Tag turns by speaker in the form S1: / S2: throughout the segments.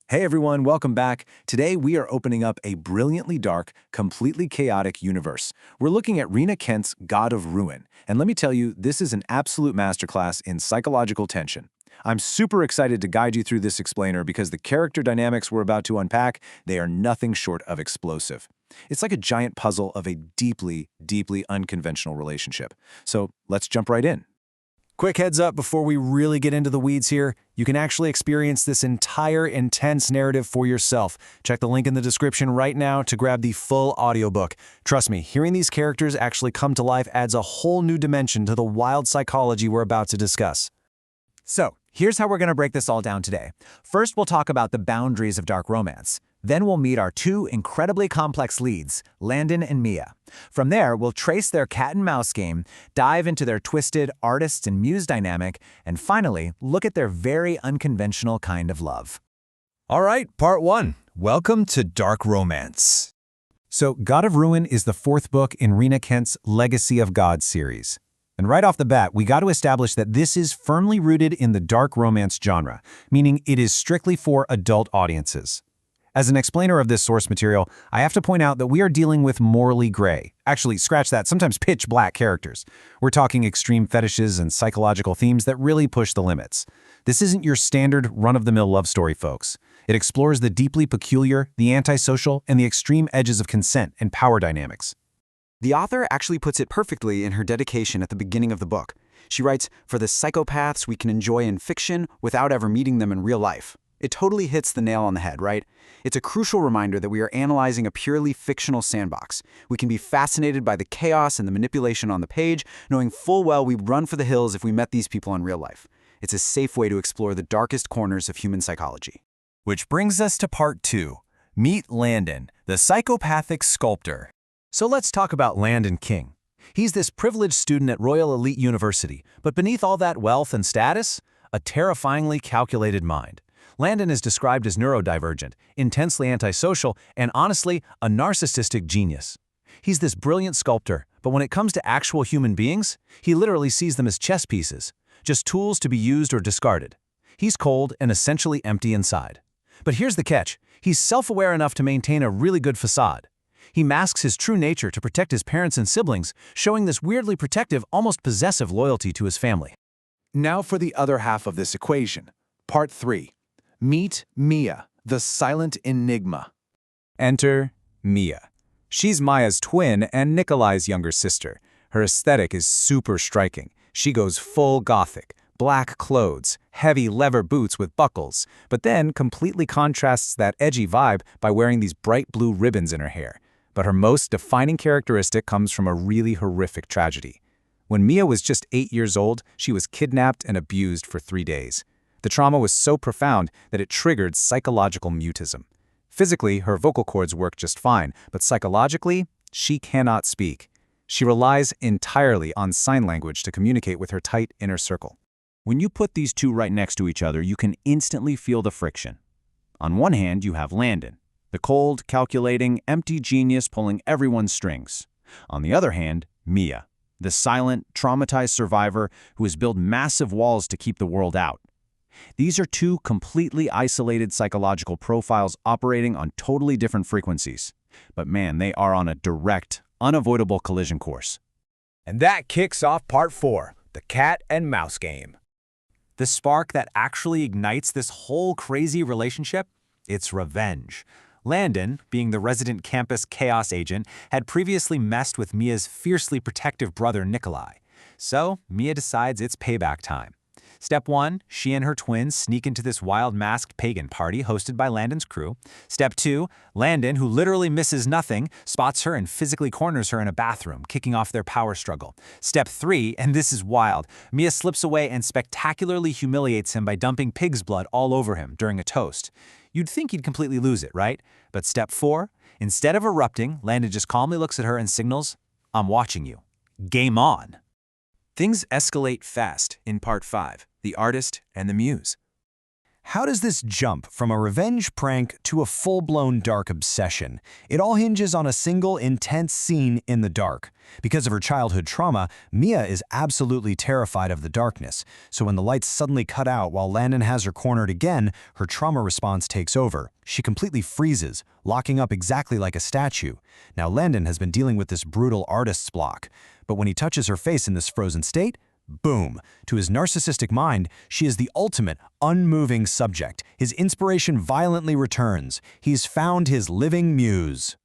S1: Hey everyone, welcome back. Today we are opening up a brilliantly dark, completely chaotic universe. We're looking at Rina Kent's God of Ruin, and let me tell you, this is an absolute masterclass in psychological tension. I'm super excited to guide you through this explainer because the character dynamics we're about to unpack, they are nothing short of explosive. It's like a giant puzzle of a deeply, deeply unconventional relationship. So let's jump right in. Quick heads up before we really get into the weeds here, you can actually experience this entire intense narrative for yourself. Check the link in the description right now to grab the full audiobook. Trust me, hearing these characters actually come to life adds a whole new dimension to the wild psychology we're about to discuss.
S2: So, here's how we're going to break this all down today. First, we'll talk about the boundaries of dark romance. Then we'll meet our two incredibly complex leads, Landon and Mia. From there, we'll trace their cat and mouse game, dive into their twisted artist and muse dynamic, and finally, look at their very unconventional kind of love.
S1: All right, part one. Welcome to Dark Romance. So, God of Ruin is the fourth book in Rina Kent's Legacy of God series. And right off the bat, we got to establish that this is firmly rooted in the dark romance genre, meaning it is strictly for adult audiences. As an explainer of this source material, I have to point out that we are dealing with morally gray, actually scratch that, sometimes pitch black characters. We're talking extreme fetishes and psychological themes that really push the limits. This isn't your standard run-of-the-mill love story, folks. It explores the deeply peculiar, the antisocial, and the extreme edges of consent and power dynamics.
S3: The author actually puts it perfectly in her dedication at the beginning of the book. She writes, "For the psychopaths we can enjoy in fiction without ever meeting them in real life." It totally hits the nail on the head, right? It's a crucial reminder that we are analyzing a purely fictional sandbox. We can be fascinated by the chaos and the manipulation on the page, knowing full well we'd run for the hills if we met these people in real life. It's a safe way to explore the darkest corners of human psychology.
S1: Which brings us to part two. Meet Landon, the psychopathic sculptor. So let's talk about Landon King. He's this privileged student at Royal Elite University, but beneath all that wealth and status, a terrifyingly calculated mind. Landon is described as neurodivergent, intensely antisocial, and honestly, a narcissistic genius. He's this brilliant sculptor, but when it comes to actual human beings, he literally sees them as chess pieces, just tools to be used or discarded. He's cold and essentially empty inside. But here's the catch. He's self-aware enough to maintain a really good facade. He masks his true nature to protect his parents and siblings, showing this weirdly protective, almost possessive loyalty to his family. Now for the other half of this equation. Part 3. Meet Mia, the silent enigma. Enter Mia. She's Maya's twin and Nikolai's younger sister. Her aesthetic is super striking. She goes full gothic, black clothes, heavy leather boots with buckles, but then completely contrasts that edgy vibe by wearing these bright blue ribbons in her hair. But her most defining characteristic comes from a really horrific tragedy. When Mia was just 8 years old, she was kidnapped and abused for 3 days. The trauma was so profound that it triggered psychological mutism. Physically, her vocal cords work just fine, but psychologically, she cannot speak. She relies entirely on sign language to communicate with her tight inner circle. When you put these two right next to each other, you can instantly feel the friction. On one hand, you have Landon, the cold, calculating, empty genius pulling everyone's strings. On the other hand, Mia, the silent, traumatized survivor who has built massive walls to keep the world out. These are two completely isolated psychological profiles operating on totally different frequencies. But man, they are on a direct, unavoidable collision course.
S4: And that kicks off part 4, the cat and mouse game.
S2: The spark that actually ignites this whole crazy relationship? It's revenge. Landon, being the resident campus chaos agent, had previously messed with Mia's fiercely protective brother Nikolai. So, Mia decides it's payback time. Step 1, she and her twins sneak into this wild masked pagan party hosted by Landon's crew. Step 2, Landon, who literally misses nothing, spots her and physically corners her in a bathroom, kicking off their power struggle. Step 3, and this is wild, Mia slips away and spectacularly humiliates him by dumping pig's blood all over him during a toast. You'd think he'd completely lose it, right? But step 4, instead of erupting, Landon just calmly looks at her and signals, "I'm watching you. Game on."
S1: Things escalate fast in part 5, the artist and the muse. How does this jump from a revenge prank to a full-blown dark obsession? It all hinges on a single intense scene in the dark. Because of her childhood trauma, Mia is absolutely terrified of the darkness, so when the lights suddenly cut out while Landon has her cornered again, her trauma response takes over. She completely freezes, locking up exactly like a statue. Now Landon has been dealing with this brutal artist's block, but when he touches her face in this frozen state, boom! To his narcissistic mind, she is the ultimate, unmoving subject. His inspiration violently returns. He's found his living muse.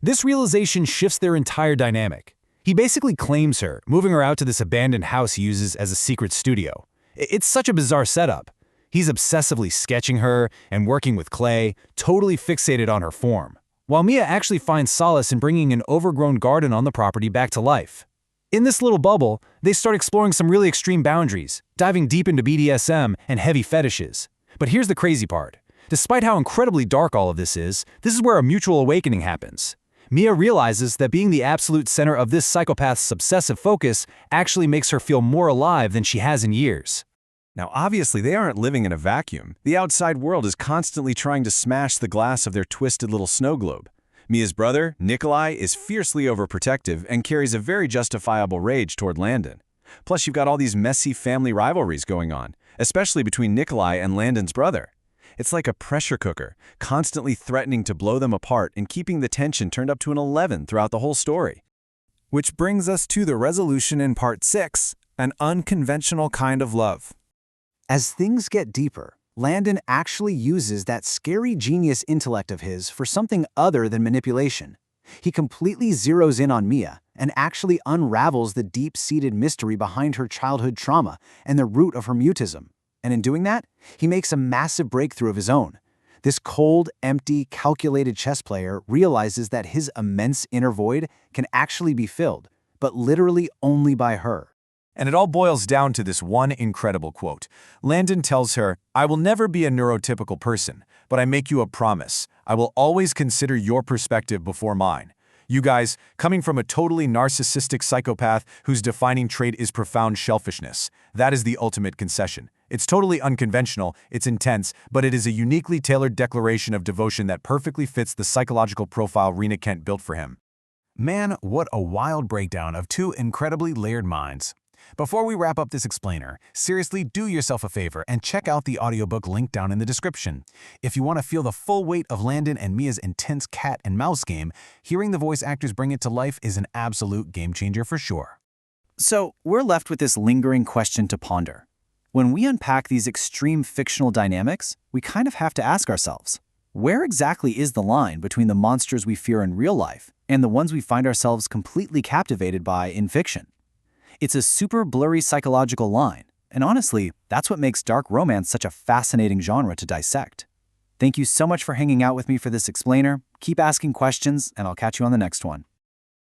S1: This realization shifts their entire dynamic. He basically claims her, moving her out to this abandoned house he uses as a secret studio. It's such a bizarre setup. He's obsessively sketching her and working with clay, totally fixated on her form, while Mia actually finds solace in bringing an overgrown garden on the property back to life. In this little bubble, they start exploring some really extreme boundaries, diving deep into BDSM and heavy fetishes. But here's the crazy part. Despite how incredibly dark all of this is where a mutual awakening happens. Mia realizes that being the absolute center of this psychopath's obsessive focus actually makes her feel more alive than she has in years.
S5: Now, obviously, they aren't living in a vacuum. The outside world is constantly trying to smash the glass of their twisted little snow globe. Mia's brother, Nikolai, is fiercely overprotective and carries a very justifiable rage toward Landon. Plus, you've got all these messy family rivalries going on, especially between Nikolai and Landon's brother. It's like a pressure cooker, constantly threatening to blow them apart and keeping the tension turned up to an 11 throughout the whole story.
S6: Which brings us to the resolution in Part 6, an unconventional kind of love.
S3: As things get deeper, Landon actually uses that scary genius intellect of his for something other than manipulation. He completely zeroes in on Mia and actually unravels the deep-seated mystery behind her childhood trauma and the root of her mutism. And in doing that, he makes a massive breakthrough of his own. This cold, empty, calculated chess player realizes that his immense inner void can actually be filled, but literally only by her.
S1: And it all boils down to this one incredible quote. Landon tells her, "I will never be a neurotypical person, but I make you a promise. I will always consider your perspective before mine." You guys, coming from a totally narcissistic psychopath whose defining trait is profound selfishness, that is the ultimate concession. It's totally unconventional, it's intense, but it is a uniquely tailored declaration of devotion that perfectly fits the psychological profile Rina Kent built for him. Man, what a wild breakdown of two incredibly layered minds. Before we wrap up this explainer, seriously do yourself a favor and check out the audiobook link down in the description. If you want to feel the full weight of Landon and Mia's intense cat and mouse game, hearing the voice actors bring it to life is an absolute game changer for sure.
S3: So, we're left with this lingering question to ponder. When we unpack these extreme fictional dynamics, we kind of have to ask ourselves, where exactly is the line between the monsters we fear in real life and the ones we find ourselves completely captivated by in fiction? It's a super blurry psychological line, and honestly, that's what makes dark romance such a fascinating genre to dissect. Thank you so much for hanging out with me for this explainer. Keep asking questions, and I'll catch you on the next one.